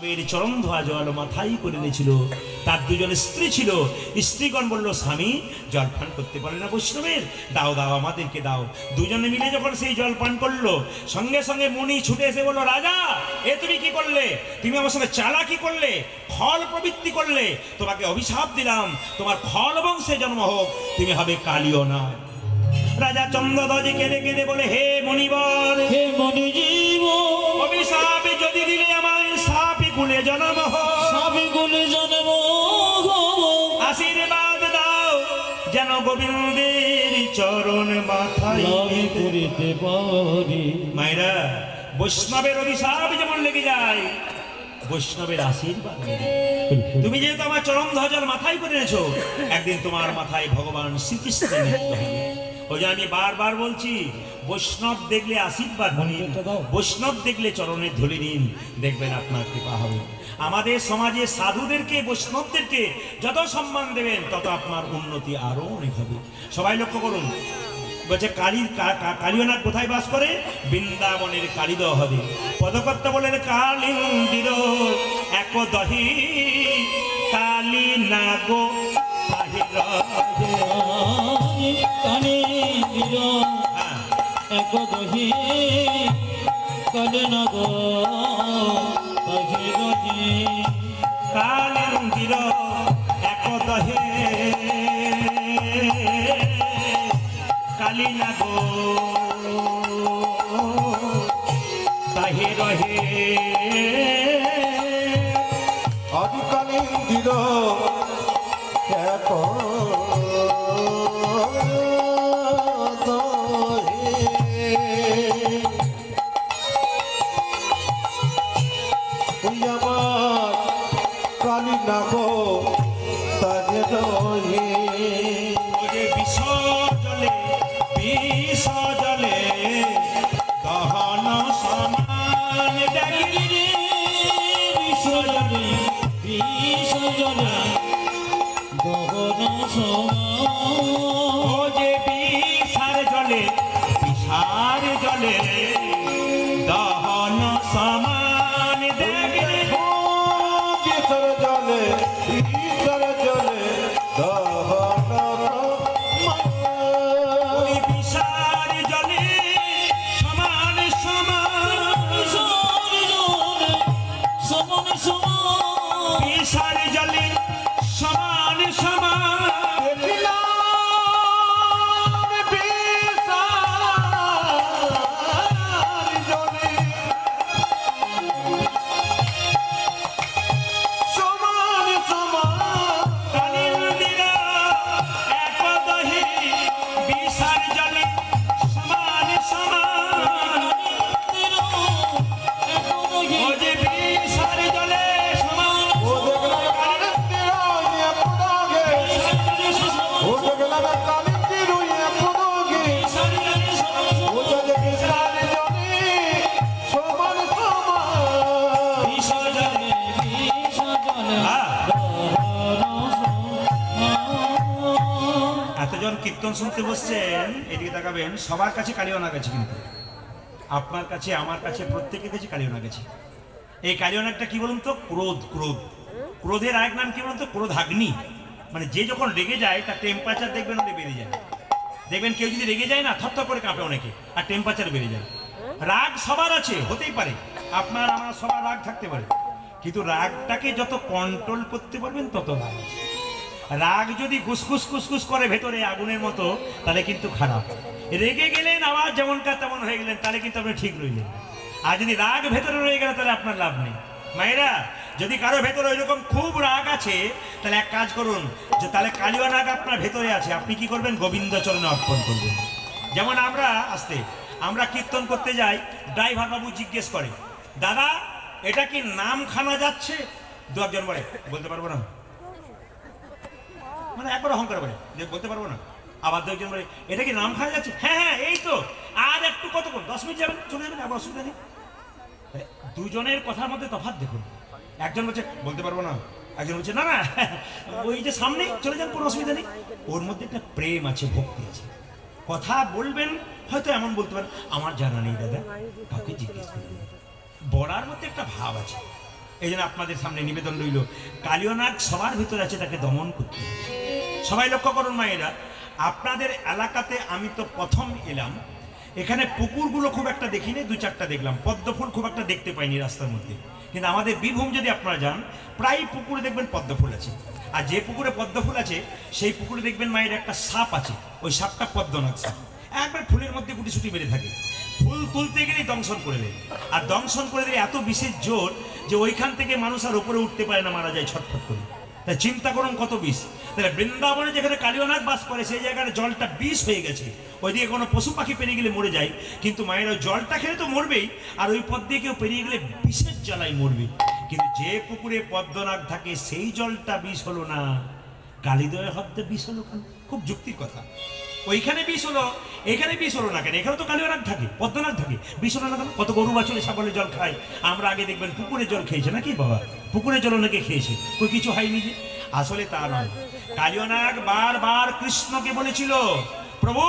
বৈষ্ণবের চরণ ধোয়া জল মাথায় করে নিয়েছিল। তার দুজন স্ত্রী ছিল। স্ত্রীগণ বলল, স্বামী জল পান করতে পারে না বৈষ্ণবের, দাও দাও আমাদেরকে দাও। দুজনে মিলে যখন সেই জল পান করলো, সঙ্গে সঙ্গে মুনি ছুটে এসে বলল, রাজা এ তুমি কি করলে? তুমি আমার সঙ্গে চালাকি করলে, ফল প্রবৃত্তি করলে। তোমাকে অভিশাপ দিলাম, তোমার ফল বংশে জন্ম হোক, তুমি হবে কালিও না। রাজা চন্দ্রধ্বজ কেঁদে কেঁদে বলে, হে মুনিবর, হে মনিজীব, অভিশাপ যদি দিলে আমায় সাপে কুলে জন্ম হোক, সাপে কুলে জন্ম আশীর্বাদ দাও যেন গোবিন্দের চরণ মাথায় করিতে পারি। মায়েরা, বৈষ্ণবের অভিশাপ যেমন লেগে যায়, বৈষ্ণবের আশীর্বাদ। তুমি যেহেতু আমার চরণ ধ্বজার মাথায় করে এনেছো, একদিন তোমার মাথায় ভগবান শ্রীকৃষ্ণের নৃত্য হবে। ওই যে আমি বারবার বলছি, বৈষ্ণব দেখলে আশীর্বাদ নিন, বৈষ্ণব দেখলে চরণের ধুলি নিন, দেখবেন আপনার কৃপা হবে। আমাদের সমাজে সাধুদেরকে, বৈষ্ণবদেরকে যত সম্মান দেবেন, তত আপনার উন্নতি আরো অনেক হবে। সবাই লক্ষ্য করুন, বলছে কালীনাথ কোথায় বাস করে? বৃন্দাবনের কালীদহ হবে। পদকর্তা বলেন, কালিন্দির এক দহি কালী নাগো এক দহি কালী নাগো কালিন্দির এক দহে কালী নাগো তাহে রহে। আদি কালিন্দির এক কালী নাগো তাহে রহে। বিসর্জলে বিসর্জলে দহন সমান ডাকিরে, বিসর্জনে বিসর্জনে দহন সমান। ও যে বিসার জলে, বিসার জলে দহন সমান ডাকিরে, বিসর জলে বিসর জলে দহন ওই বিসার জলে সমান সমান, সমান সমান, বিসার জলে সমান সমান। এতজন কীর্তন শুনতে বসছেন, এদিকে তাকাবেন, সবার কাছে কালীনাগ আছে, কিন্তু আপনার কাছে, আমার কাছে, প্রত্যেকের কাছে কালীনাগ আছে। এই কালীনাগটা কি বলুন তো? ক্রোধ। ক্রোধ, ক্রোধের আরেক নাম কি বলুন তো? ক্রোধাগ্নি। মানে যে যখন রেগে যায়, তার টেম্পারেচার দেখবেন অনেক বেড়ে যায়। দেখবেন কেউ যদি রেগে যায় না, থরথর করে কাঁপে অনেকে, আর টেম্পারেচার বেড়ে যায়। রাগ সবার আছে, হতেই পারে, আপনার আমার সবার রাগ থাকতে পারে, কিন্তু রাগটাকে যত কন্ট্রোল করতে পারবেন তত ভালো। রাগ যদি খুসখুস খুসখুস করে ভেতরে আগুনের মতো, তাহলে কিন্তু খারাপ। রেগে গেলেন, আবার যেমনকার তেমন হয়ে গেলেন, তাহলে কিন্তু আপনি ঠিক রইলেন। আর যদি রাগ ভেতরে রয়ে গেল, তাহলে আপনার লাভ নেই। মায়েরা, যদি কারো ভেতরে ওইরকম খুব রাগ আছে, তাহলে এক কাজ করুন, যে তাহলে কালীনাগ আপনার ভেতরে আছে, আপনি কি করবেন? গোবিন্দ চরণে অর্পণ করবেন। যেমন আমরা কীর্তন করতে যাই, ড্রাইভার বাবু জিজ্ঞেস করে, দাদা এটা কি নামখানা যাচ্ছে? দু একজন বলে, বলতে পারবো না, মানে একবার অহংকার করে বলতে পারবো না। আবার দু একজন বলে, এটা কি নামখানা যাচ্ছে? হ্যাঁ হ্যাঁ, এই তো, আর একটু কতক্ষণ, 10 মিনিট যাবেন, চলে যাবেন, আবার অসুবিধা নেই। দুজনের কথার মধ্যে তফাৎ দেখুন। একজন বলছে বলতে পারবো না, একজন বলছে না না, ওই যে সামনে চলে যান, কোনো অসুবিধা নেই। ওর মধ্যে একটা প্রেম আছে, ভক্তি আছে। কথা বলবেন, হয়তো এমন বলতে পারেন, আমার জানা নেই দাদা, কাউকে জিজ্ঞেস করবেন। বলার মধ্যে একটা ভাব আছে। এই জন্য আপনাদের সামনে নিবেদন রইল, কালিয়নাগ সবার ভিতরে আছে, তাকে দমন করতে। সবাই লক্ষ্য করুন মায়েরা, আপনাদের এলাকাতে আমি তো প্রথম এলাম, এখানে পুকুরগুলো খুব একটা দেখিনি, 2-4টা দেখলাম, পদ্মফুল খুব একটা দেখতে পাইনি রাস্তার মধ্যে। কিন্তু আমাদের বীরভূম যদি আপনারা যান, প্রায় পুকুরে দেখবেন পদ্মফুল আছে। আর যে পুকুরে পদ্মফুল আছে সেই পুকুরে দেখবেন মায়ের একটা সাপ আছে, ওই সাপটা পদ্মনাগ সাপ, একবার ফুলের মধ্যে গুটিসুটি মেরে থাকে। ফুল তুলতে গেলেই দংশন করে দেয়, আর দংশন করে দিলে এত বিশেষ জোর যে ওইখান থেকে মানুষ আর উপরে উঠতে পারে না, মারা যায় ছটফট করে। তাই চিন্তা করুন কত বিষ। তাহলে বৃন্দাবনে যেখানে কালিয়নাগ বাস করে সেই জায়গায় জলটা বিষ হয়ে গেছে, ওইদিকে কোনো পশু পাখি পেরিয়ে গেলে মরে যায়, কিন্তু মায়ের ওই জলটা খেলে তো মরবেই, আর ওই পথ দিয়ে কেউ পেরিয়ে গেলে বিষের জ্বালায় মরবে। কিন্তু যে পুকুরে পদ্মনাগ থাকে সেই জলটা বিষ হলো না, কালিদয়ের হদ্দে বিষ হলো কেন? খুব যুক্তির কথা। ওইখানে বিষ হলো, এখানে বিষ হলো না কেন? এখানে তো কালিয়নাগ থাকে, পদ্মনাগ থাকে, বিষ হলো না কেন? কত গরু বাছুরে ছাগলের জল খায়, আমরা আগে দেখবেন পুকুরের জল খেয়েছে নাকি বাবা? পুকুরের জল অনেকে খেয়েছে, কই কিছু হয়নি যে? আসলে তা নয়। কালিয়নাগ বারবার কৃষ্ণকে বলেছিল, প্রভু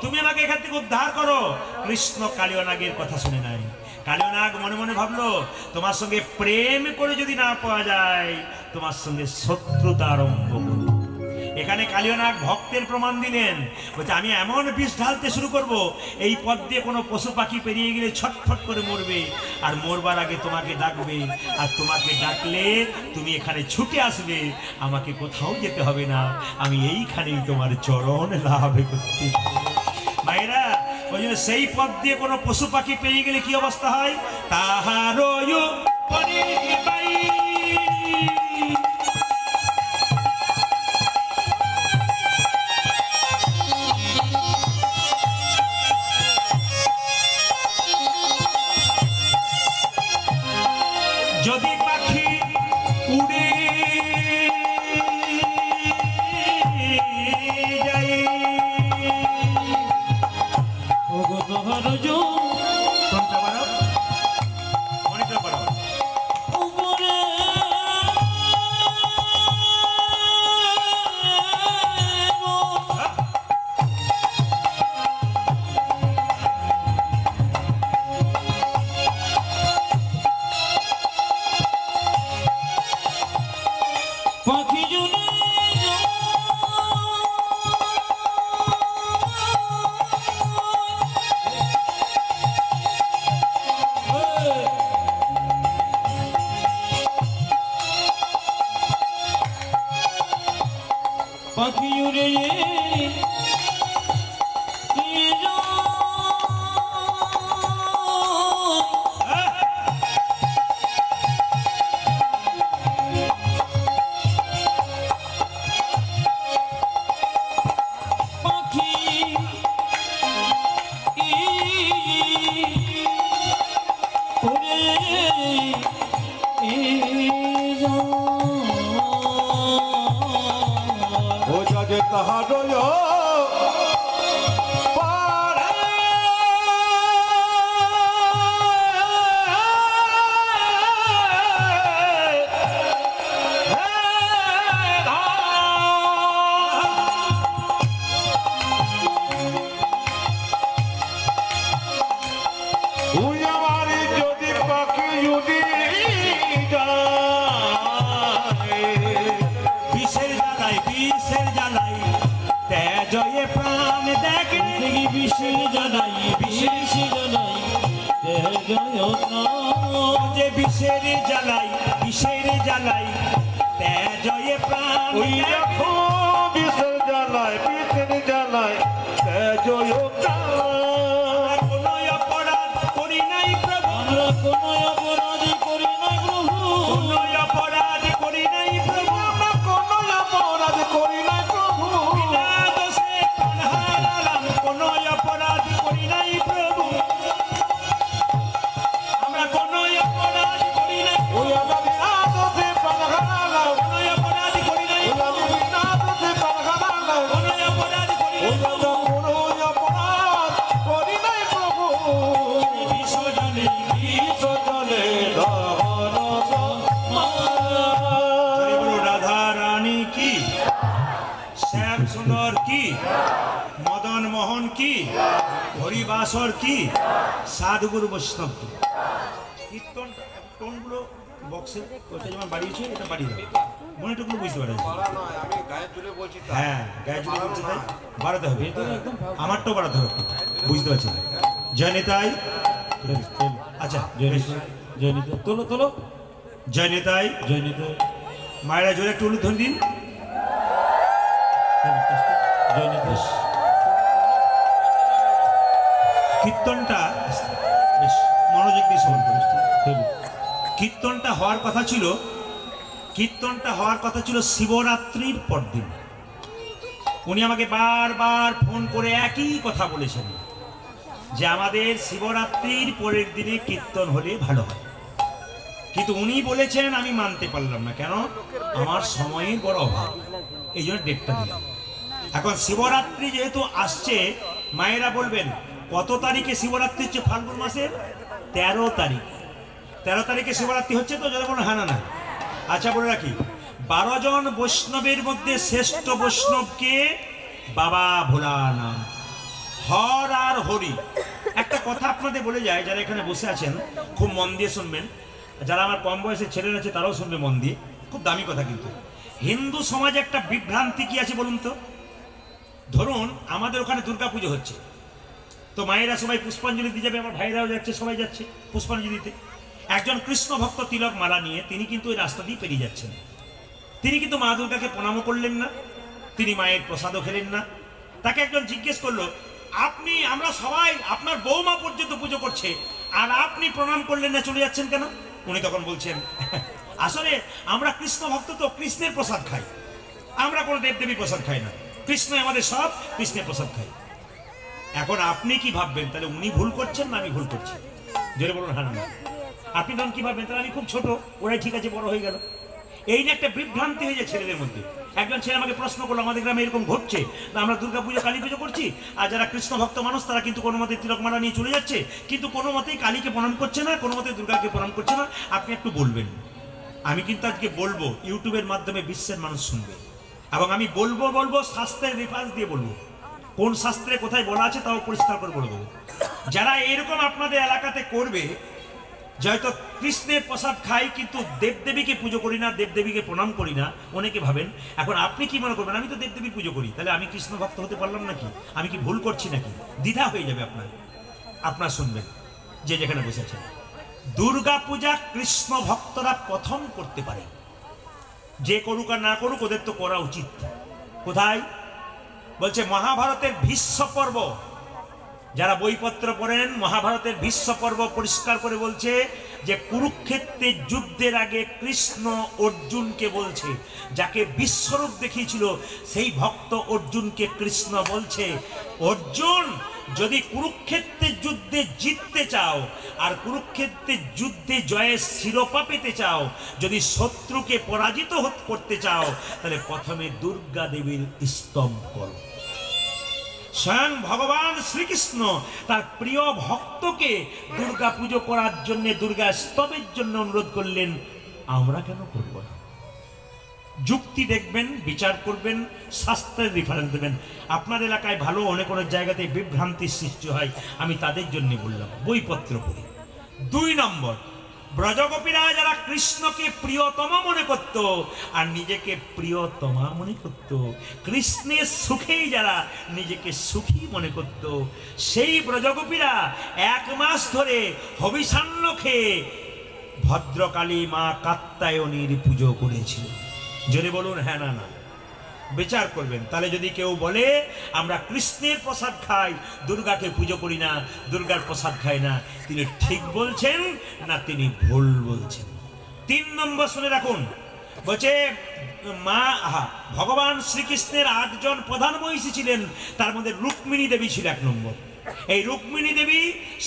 তুমি আমাকে এখান থেকে উদ্ধার করো। কৃষ্ণ কালিয়নাগের কথা শুনে নাই। কালিয়নাগ মনে মনে ভাবলো, তোমার সঙ্গে প্রেম করে যদি না পাওয়া যায়, তোমার সঙ্গে শত্রুতা আরম্ভ করব। এখানে কালিয়নাগ ভক্তের প্রমাণ দিলেন, বলছে আমি এমন বিষ ঢালতে শুরু করব, এই পথ দিয়ে কোনো পশু পাখি পেরিয়ে গেলে ছটফট করে মরবে, আর মরবার আগে তোমাকে ডাকবে, আর তোমাকে ডাকলে তুমি এখানে ছুটে আসবে, আমাকে কোথাও যেতে হবে না, আমি এইখানেই তোমার চরণ লাভ করতে। মায়েরা, ওই জন্য সেই পথ দিয়ে কোনো পশু পাখি পেরিয়ে গেলে কি অবস্থা হয়? তাহারও যদি পাখি উড়ে যায়, অনেকটা পারো পাখি জুড়ে পাখি উড়ে তাহারও পারে ওই আমার যদি পাখি যদি বিষের জ্বালাই তেজয়ে প্রাণ দেখে, বিষের জ্বালাই যে বিষের জ্বালাই তেজয়ে প্রাণ ওই দেখো বিষের জ্বালায় তেজয় কোনো অপরাধ করি নাই প্রভু, আমরা কোনো অপরাধ করি নাই প্রভু, কোনো অপরাধ করি নাই প্রভু, আমরা কোনো অপরাধ করি নাই প্রভু, বিনা দোষে প্রাণ হারালাম, কোনো অপরাধ করি নাই প্রভু, আমরা কোনো অপরাধ করি নাই, ওই আমরা বিনা দোষে প্রাণ হারালাম, কোনো অপরাধ করি নাই, ওই আমরা বিনা দোষে প্রাণ হারালাম, কোনো অপরাধ করি ওই নাই আমরা কোনো অপরাধ করি নাই প্রভু, বিশ্বজনে বিশ্বজনে দহন রাধা রানী কি, শ্যাম সুন্দর কি, মদন মোহন কি, হরিবাসর কি, সাধুগুরু বৈষ্ণব কি। কীর্তন টোনগুলো বক্সে ওটা যেমন বাড়িয়েছে এটা বাড়িয়ে দাও, মনেটুকু বুঝতে পারে। আমি গায়ে তুলে বলছি, হ্যাঁ গায়ে জুড়ে বলছে তাই বাড়াতে হবে, আমারটাও বাড়াতে হবে, বুঝতে পারছি না। জয় নেতাই। আচ্ছা জয় নিতাই, তোলো তোলো। জয় নেতাই। জয় নিতাই। মায়েরা জোরে একটু উলুধ্বনি দিন। জয় নিতাই। কীর্তনটা বেশ মনোযোগ দিয়ে শ্রবণ করিস। তোলো। কীর্তনটা হওয়ার কথা ছিল শিবরাত্রির পরদিন। উনি আমাকে বারবার ফোন করে একই কথা বলেছেন যে আমাদের শিবরাত্রির পরের দিনে কীর্তন হলে ভালো হয়, কিন্তু উনি বলেছেন আমি মানতে পারলাম না। কেন? আমার সময়ের বড় অভাব, এই জন্য ডেটটা দিলাম। এখন শিবরাত্রি যেহেতু আসছে, মায়েরা বলবেন কত তারিখে শিবরাত্রি হচ্ছে? ফাল্গুন মাসের 13 তারিখ। 13 তারিখে শিবরাত্রি হচ্ছে তো? যারা বলুন হ্যাঁ না না। আচ্ছা বলে রাখি, 12 জন বৈষ্ণবের মধ্যে শ্রেষ্ঠ বৈষ্ণবকে বাবা ভোলানাথ, হর আর হরি। একটা কথা আপনাদের বলে যায়, যারা এখানে বসে আছেন খুব মন দিয়ে শুনবেন, যারা আমার কম বয়সের ছেলেরা আছে তারাও শুনবে মন দিয়ে, খুব দামি কথা। কিন্তু হিন্দু সমাজে একটা বিভ্রান্তি কি আছে বলুন তো? ধরুন আমাদের ওখানে দুর্গা পুজো হচ্ছে, তো মায়েরা সবাই পুষ্পাঞ্জলি দিয়ে যাবে, আমার ভাইরাও যাচ্ছে, সবাই যাচ্ছে পুষ্পাঞ্জলি দিতে। একজন কৃষ্ণ ভক্ত তিলক মালা নিয়ে তিনি কিন্তু ওই রাস্তা দিয়ে পেরিয়ে যাচ্ছেন। তিনি কিন্তু মা দুর্গাকে প্রণামও করলেন না, তিনি মায়ের প্রসাদও খেলেন না। তাকে একজন জিজ্ঞেস করলো, আপনি, আমরা সবাই, আপনার বৌমা পর্যন্ত পুজো করছে আর আপনি প্রণাম করলেন না, চলে যাচ্ছেন কেন? উনি তখন বলছেন, আসলে আমরা কৃষ্ণ ভক্ত তো, কৃষ্ণের প্রসাদ খাই, আমরা কোনো দেবদেবীর প্রসাদ খাই না, কৃষ্ণ আমাদের সব, কৃষ্ণের প্রসাদ খাই। এখন আপনি কি ভাববেন, তাহলে উনি ভুল করছেন না আমি ভুল করছি? জোরে বলুন হ্যাঁ না। আপনি তখন কি ভাববেন, তাহলে আমি খুব ছোট, ওরাই ঠিক আছে বড় হয়ে গেল। এই নিয়ে একটা বিভ্রান্তি হয়ে যায় ছেলেদের মধ্যে। একজন ছেলে আমাকে প্রশ্ন করলো, আমাদের গ্রামে এরকম ঘটছে, আমরা দুর্গা পুজো কালী পুজো করছি, আর যারা কৃষ্ণ ভক্ত মানুষ তারা কিন্তু কোনো মতে তিলকমালা নিয়ে চলে যাচ্ছে, কিন্তু কোনো মতেই কালীকে প্রণাম করছে না, কোনো মতে দুর্গাকে প্রণাম করছে না, আপনি একটু বলবেন। আমি কিন্তু আজকে বলবো, ইউটিউবের মাধ্যমে বিশ্বের মানুষ শুনবে, এবং আমি বলবো শাস্ত্রের রেফারেন্স দিয়ে বলবো, কোন শাস্ত্রে কোথায় বলা আছে তাও পরিষ্কার করে বলে দেবো। যারা এরকম আপনাদের এলাকাতে করবে, হয়তো কৃষ্ণের প্রসাদ খাই কিন্তু দেবদেবীকে পুজো করি না, দেবদেবীকে প্রণাম করি না, অনেকে ভাবেন। এখন আপনি কি মনে করবেন, আমি তো দেবদেবীর পুজো করি, তাহলে আমি কৃষ্ণ ভক্ত হতে পারলাম নাকি? আমি কি ভুল করছি নাকি? দ্বিধা হয়ে যাবে আপনার শুনবেন যে যেখানে বসেছেন। দুর্গা পূজা কৃষ্ণ ভক্তরা প্রথম করতে পারে, যে করুক আর না করুক ওদের তো করা উচিত। কোথায়? বলছে মহাভারতের ভীষ্ম পর্ব, যারা বইপত্র পড়েন মহাভারতের ভীষ্ম পর্ব পরিষ্কার করে বলছে যে কুরুক্ষেত্রের যুদ্ধের আগে কৃষ্ণ অর্জুনকে বলছে, যাকে বিশ্বরূপ দেখিয়েছিল সেই ভক্ত অর্জুনকে কৃষ্ণ বলছে, অর্জুন যদি কুরুক্ষেত্রের যুদ্ধে জিততে চাও আর কুরুক্ষেত্রের যুদ্ধে জয়ের শিরোপা পেতে চাও, যদি শত্রুকে পরাজিত করতে চাও, তাহলে প্রথমে দুর্গা দেবীর স্তব করো। স্বয়ং ভগবান শ্রীকৃষ্ণ তার প্রিয় ভক্তকে দুর্গা পুজো করার জন্য, দুর্গা স্তবের জন্য অনুরোধ করলেন। আমরা কেন করব না? যুক্তি দেখবেন, বিচার করবেন, শাস্ত্রের রেফারেন্স দেবেন। আপনার এলাকায় ভালো অনেক জায়গাতে বিভ্রান্তির সৃষ্টি হয়, আমি তাদের জন্য বললাম বইপত্র পড়ি। 2 নম্বর, ব্রজগোপীরা যারা কৃষ্ণকে প্রিয়তম মনে করত আর নিজেকে প্রিয়তমা মনে করত, কৃষ্ণের সুখেই যারা নিজেকে সুখী মনে করত, সেই ব্রজগোপীরা 1 মাস ধরে হবিষান্ন খেয়ে ভদ্রকালী মা কাত্যায়নীর পুজো করেছিল। যদি বলুন হ্যাঁ না না, বিচার করবেন। তাহলে যদি কেউ বলে আমরা কৃষ্ণের প্রসাদ খাই, দুর্গাকে পুজো করি না, দুর্গার প্রসাদ খাই না, তিনি ঠিক বলছেন না তিনি ভুল বলছেন। 3 নম্বর শুনে রাখুন, বলছে ভগবান শ্রীকৃষ্ণের 8 জন প্রধান মহিষী ছিলেন, তার মধ্যে রুক্মিণী দেবী ছিল 1 নম্বর। এই রুক্মিণী দেবী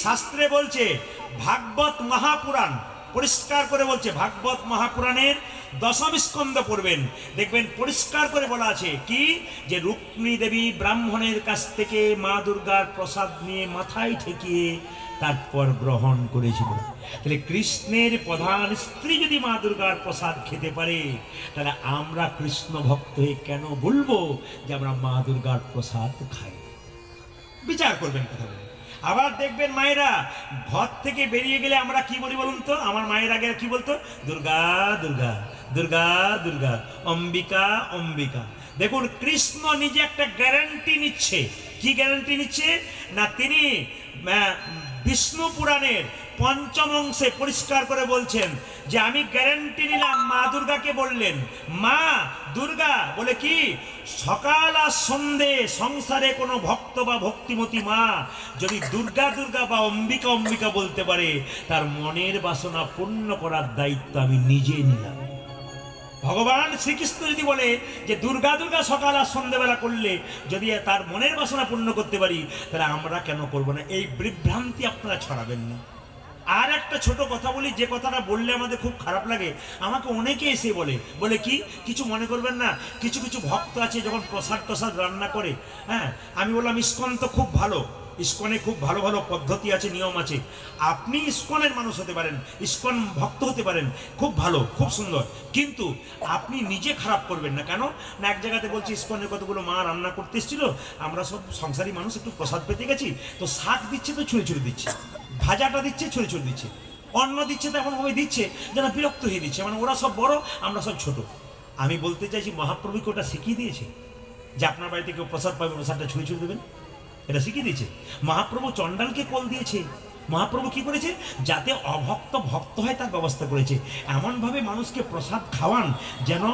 শাস্ত্রে বলছে, ভাগবত মহাপুরাণ পরিষ্কার করে বলছে, ভাগবত মহাপুরাণের 10ম স্কন্ধ পড়বেন, দেখবেন পরিষ্কার করে বলা আছে কি, যে রুক্মিণী দেবী ব্রাহ্মণের কাছ থেকে মা দুর্গার প্রসাদ নিয়ে মাথায় ঠেকিয়ে তারপর গ্রহণ করেছিল। তাহলে কৃষ্ণের প্রধান স্ত্রী যদি মা দুর্গার প্রসাদ খেতে পারে, তাহলে আমরা কৃষ্ণ ভক্ত হয়ে কেন বলবো যে আমরা মা দুর্গার প্রসাদ খাই? বিচার করবেন কথা বলবেন। আবার দেখবেন মায়েরা ঘর থেকে বেরিয়ে গেলে আমরা কি বলি বলুন তো? আমার মায়ের আগে কি বলতো? দুর্গা দুর্গা, দুর্গা দুর্গা, অম্বিকা অম্বিকা। দেখুন কৃষ্ণ নিজে একটা গ্যারান্টি নিচ্ছে। কি গ্যারান্টি নিচ্ছে না? তিনি বিষ্ণু পুরাণের পঞ্চম অংশে পরিষ্কার করে বলছেন যে আমি গ্যারান্টি নিলাম। মা দুর্গাকে বললেন, মা দুর্গা বলে কি, সকাল আর সন্ধে সংসারে কোনো ভক্ত বা ভক্তিমতী মা যদি দুর্গা দুর্গা বা অম্বিকা অম্বিকা বলতে পারে, তার মনের বাসনা পূর্ণ করার দায়িত্ব আমি নিজে নিলাম। ভগবান শ্রীকৃষ্ণ যদি বলে যে দুর্গা দুর্গা সকাল আর সন্ধ্যেবেলা করলে যদি তার মনের বাসনা পূর্ণ করতে পারি, তাহলে আমরা কেন করব না? এই বিভ্রান্তি আপনারা ছড়াবেন না। আর একটা ছোট কথা বলি, যে কথাটা বললে আমাদের খুব খারাপ লাগে। আমাকে অনেকে এসে বলে কি, কিছু মনে করবেন না, কিছু কিছু ভক্ত আছে যখন প্রসাদ টসাদ রান্না করে, হ্যাঁ, আমি বললাম ইস্কন তো খুব ভালো, ইস্কনে খুব ভালো ভালো পদ্ধতি আছে, নিয়ম আছে। আপনি ইস্কনের মানুষ হতে পারেন, ইস্কন ভক্ত হতে পারেন, খুব ভালো, খুব সুন্দর, কিন্তু আপনি নিজে খারাপ করবেন না। কেন না? এক জায়গাতে বলছি ইস্কনের কতগুলো মা রান্না করতে এসেছিল, আমরা সব সংসারী মানুষ একটু প্রসাদ পেতে গেছি, তো শাক দিচ্ছে তো ছুঁড়ে ছুঁড়ে দিচ্ছে, ভাজাটা দিচ্ছে ছুঁড়ে ছুঁড়ে দিচ্ছে, অন্ন দিচ্ছে তো এমনভাবে দিচ্ছে যেন বিরক্ত হয়ে দিচ্ছে, মানে ওরা সব বড় আমরা সব ছোট। আমি বলতে চাইছি মহাপ্রভুকে ওটা শিখিয়ে দিয়েছে যে আপনার বাড়িতে কেউ প্রসাদ পাবে, প্রসাদটা ছুঁড়ে ছুঁড়ে দেবেন, এটা শিখিয়ে দিয়েছে। মহাপ্রভু চণ্ডালকে কল দিয়েছে। মহাপ্রভু কি করেছে? যাতে অভক্ত ভক্ত হয় তার ব্যবস্থা করেছে। এমনভাবে মানুষকে প্রসাদ খাওয়ান যেন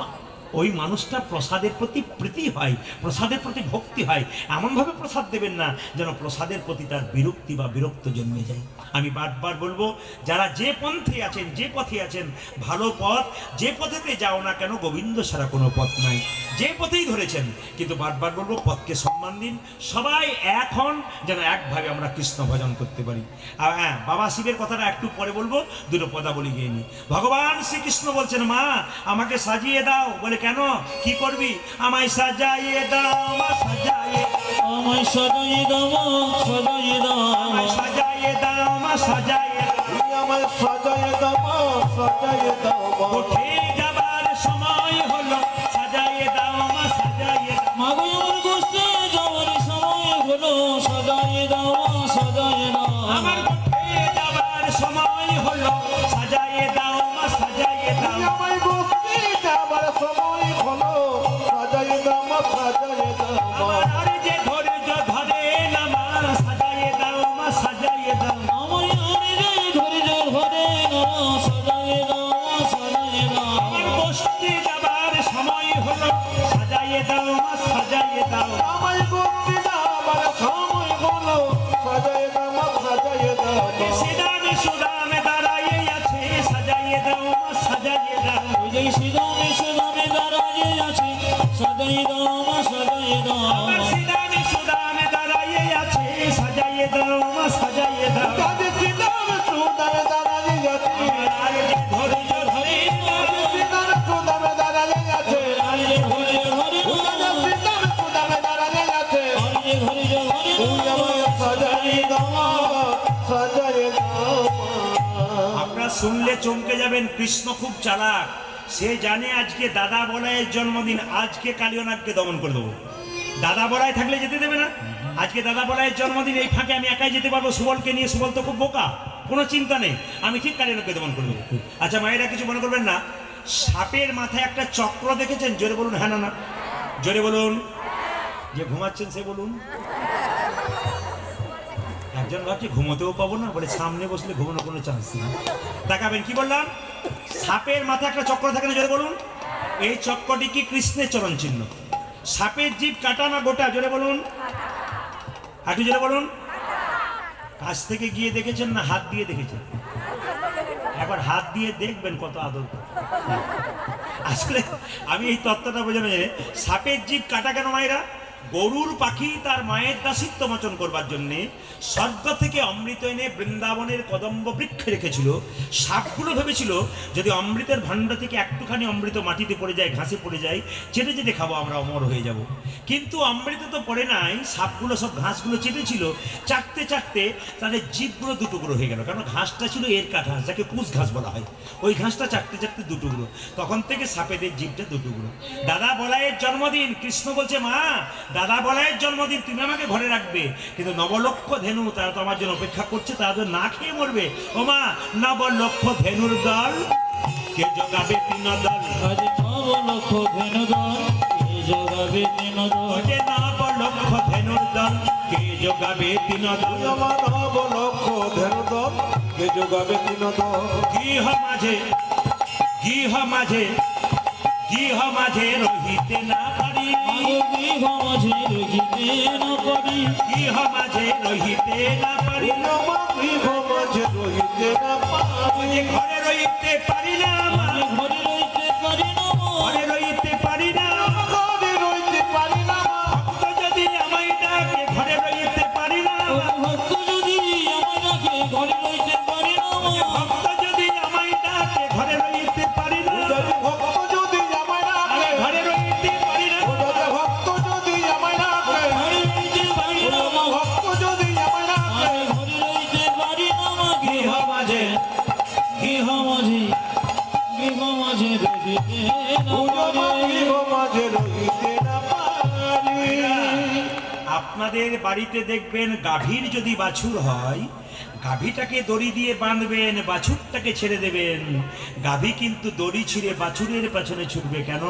ওই মানুষটা প্রসাদের প্রতি প্রীতি হয়, প্রসাদের প্রতি ভক্তি হয়। এমনভাবে প্রসাদ দেবেন না যেন প্রসাদের প্রতি তার বিরক্তি বা বিরক্ত জন্মে যায়। আমি বারবার বলবো, যারা যে পন্থে আছেন, যে পথে আছেন, ভালো পথ, যে পথেতে যাও না কেন গোবিন্দ ছাড়া কোনো পথ নাই, যে পথেই ধরেছেন, কিন্তু বারবার বলবো পথকে সম্মান দিন। সবাই এক হন যেন একভাবে আমরা কৃষ্ণ ভজন করতে পারি। আর হ্যাঁ, বাবা শিবের কথাটা একটু পরে বলবো, দুটো পদাবলী গিয়ে নি। ভগবান শ্রীকৃষ্ণ বলছেন, মা আমাকে সাজিয়ে দাও। বলে কেন, কি করবি? আমায় সাজাইয়ে দাও, আমায় সাজাইয়ে দাও, আমায় সাজাইয়ে দাও, সাজাইয়ে দাও, আমায় সাজাইয়ে দাও, আমায় সাজাইয়ে দাও, আমায় সাজাইয়ে দাও, সাজাইয়ে দাও। উঠে যাবার সময় হলো, সাজাইয়ে দাও, আমায় সাজাইয়ে দাও। মাগো আমার গোষ্ঠে যাওয়ার সময় হলো, সাজাইয়ে দাও, সাজাইয়ে দাও। আমার উঠে যাবার সময় হলো, সাজাইয়ে দাও, আমায় সাজাইয়ে দাও। আমায় বসতে যাবার সময় হলো, সাজাইয়ে দাও, সাজাইয়ে দাও। আমার আর যে ধৈর্য ধরে না মা, সাজাইয়ে দাও, আমায় সাজাইয়ে দাও। আমায় আরে রে ধৈর্য ধরে না, সাজাইয়ে দাও, সাজাইয়ে দাও। আমার বসতে যাবার সময় হলো, সাজাইয়ে দাও, আমায় সাজাইয়ে দাও। আমায় বসতে যাবার সময় হলো, সাজাইয়ে দাও, সাজাইয়ে দাও। সিদামে সুদামে দাঁড়াইয়ে আছে, সাজাইয়ে দাও, আমায় সাজাইয়ে দাও। ওই যে সিদামে সিদামে দাঁড়াইয়ে আছে, সাজাইয়ে দাও, সাজাইয়ে দাও। আমার সিদামে সুদামে দাঁড়াইয়ে আছে, সাজাইয়ে দাও, আমায় সাজাইয়ে দাও। তাদের সিদামে সুদামে দাঁড়াইয়ে আছে, আমার আর যে ধৈর্য ধরে না, সিদামে সুদামে দাঁড়াইয়ে আছে, আরে রে ধৈর্য ধরে না, তাদের সিদামে সুদামে দাঁড়াইয়ে আছে। আরে রে ধৈর্য ধরে তুই না। আমায় সাজাইয়ে দাও, সাজাইয়ে দাও। আপনারা শুনলে চমকে যাবেন। কৃষ্ণ খুব চালাক, সে জানে আজকে দাদা বলাইয়ের জন্মদিন, আজকে কালিয়নাথকে দমন করে দেবো। দাদা বলাই থাকলে যেতে দেবে না। আজকে দাদা বলাইয়ের জন্মদিন, এই ফাঁকে আমি একাই যেতে পারবো সুবলকে নিয়ে। সুবল তো খুব বোকা, কোনো চিন্তা নেই, আমি ঠিক কালিয়নাথকে দমন করে দেবো। আচ্ছা মায়েরা কিছু মনে করবেন না, সাপের মাথায় একটা চক্র দেখেছেন? জোরে বলুন হ্যাঁ না না, জোরে বলুন। যে ঘুমাচ্ছেন সে বলুন। একজন ভাবছে ঘুমোতেও পাবো না, বলে সামনে বসলে ঘুমানোর কোনো চান্স নেই। দেখাবেন কি বললাম? সাপের মাথায় একটা চক্র থাকে না, জোরে বলুন। এই চক্রটি কি কৃষ্ণের চরণ চিহ্ন। সাপের জিভ কাটা না গোটা? জোরে বলুন, একটু জোরে বলুন। কাছ থেকে গিয়ে দেখেছেন না হাত দিয়ে দেখেছেন? একবার হাত দিয়ে দেখবেন কত আদর করে। আসলে আমি এই তত্ত্বটা বোঝানো যায়, সাপের জিভ কাটা কেন মায়েরা? গরুর পাখি তার মায়ের দাসিত্ব মোচন করবার জন্য স্বর্গ থেকে অমৃত এনে বৃন্দাবনের কদম্ব বৃক্ষে রেখেছিল। সাপগুলো ভেবেছিল যদি অমৃতের ভাণ্ড থেকে একটুখানি অমৃত মাটিতে পড়ে যায়, ঘাসে পড়ে যায়, চেটে চেটে খাবো, আমরা অমর হয়ে যাব। কিন্তু অমৃত তো পড়ে নাই, সাপগুলো সব ঘাসগুলো চেটেছিল। চাটতে চাটতে তাদের জিভগুলো দুটুকরো হয়ে গেল, কারণ ঘাসটা ছিল এরকা ঘাস, যাকে পুষ ঘাস বলা হয়। ওই ঘাসটা চাটতে চাটতে দুটুকরো, তখন থেকে সাপেদের জিভটা দুটুকরো। দাদা বলাইয়ের জন্মদিন, কৃষ্ণ বলছে মা দাদা বলাইয়ের জন্মদিন, তুমি আমাকে ঘরে রাখবে, কিন্তু নবলক্ষ ধেনু তারা তো আমার জন্য অপেক্ষা করছে, তারা তো না খেয়ে মরবে। ও মা, নবলক্ষ ধেনুর দল কে জোগাবে তিন দল, আজ নবলক্ষ ধেনু দল কে যোগাবে তিন দল, ওরে নবলক্ষ ধেনুর দল কে জোগাবে তিন দল। আমার নবলক্ষ ধেনু দল কে যোগাবে তিন দল। গৃহ মাঝে গৃহ মাঝে গৃহ মাঝে রহিতে না পারি, গৃহ মাঝে রহিতে না পারি, গৃহ মাঝে রহিতে না পারি, আমার গৃহ মাঝে রহিতে না পারি, ঘরে রহিতে পারি না, আমি ঘরে রইতে পারি না, ঘরে রহিতে পারি না। ঘরে রইতে পারি না, ভক্ত যদি আমায় ডাকে ঘরে রহিতে পারি না, ও ভক্ত যদি আমায় ডাকে ঘরে রইতে পারি না, ভক্ত যদি আমায় ডাকে ঘরে রহিতে পারি না, যদি ভক্ত যদি আমায় আমি রাখে, ঘরে রহিতে পারি না, যদি ভক্ত যদি আমায় রাখে, ঘরে রইতে পারি না, ভক্ত যদি আমায় রাখে, আমি ঘরে রইতে পারি না, গৃহ মাঝে গৃহ মাঝে গৃহ মাঝে রহিতে না আমার পারি। গৃহ মাঝে রহিতে না পারি। আপনাদের বাড়িতে দেখবেন গাভীর যদি বাছুর হয়, গাভীটাকে দড়ি দিয়ে বাঁধবেন, বাছুরটাকে ছেড়ে দেবেন। গাভী কিন্তু দড়ি ছিঁড়ে বাছুরের পেছনে ছুটবে কেন?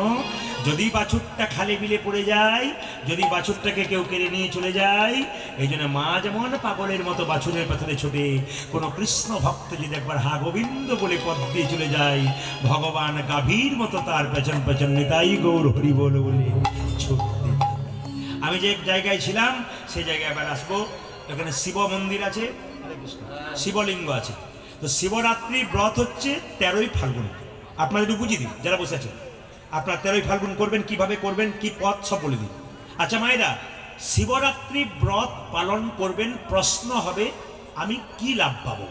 যদি বাছুরটা খালে বিলে পড়ে যায়, যদি বাছুরটাকে কেউ কেড়ে নিয়ে চলে যায়, এই জন্য মা যেমন পাগলের মতো বাছুরের পেছনে ছোটে, কোনো কৃষ্ণ ভক্ত যদি একবার হা গোবিন্দ বলে পথ দিয়ে চলে যায়, ভগবান গাভীর মতো তার পেছন পেছন নিতাই গৌর হরি বল বলে ছুটতে থাকে। আমি যে এক জায়গায় ছিলাম, সেই জায়গায় আবার আসবো। এখানে শিব মন্দির আছে, শিবলিঙ্গ আছে। তো শিবরাত্রি ব্রত হচ্ছে 13ই ফাল্গুন। আপনাদের একটু বুঝিয়ে দিই, যারা বসে আছেন, আপনারা 13ই ফাল্গুন করবেন, কিভাবে করবেন, কি পথ সব বলে দিই। আচ্ছা মায়েরা, শিবরাত্রি ব্রত পালন করবেন, প্রশ্ন হবে আমি কি লাভ পাবো?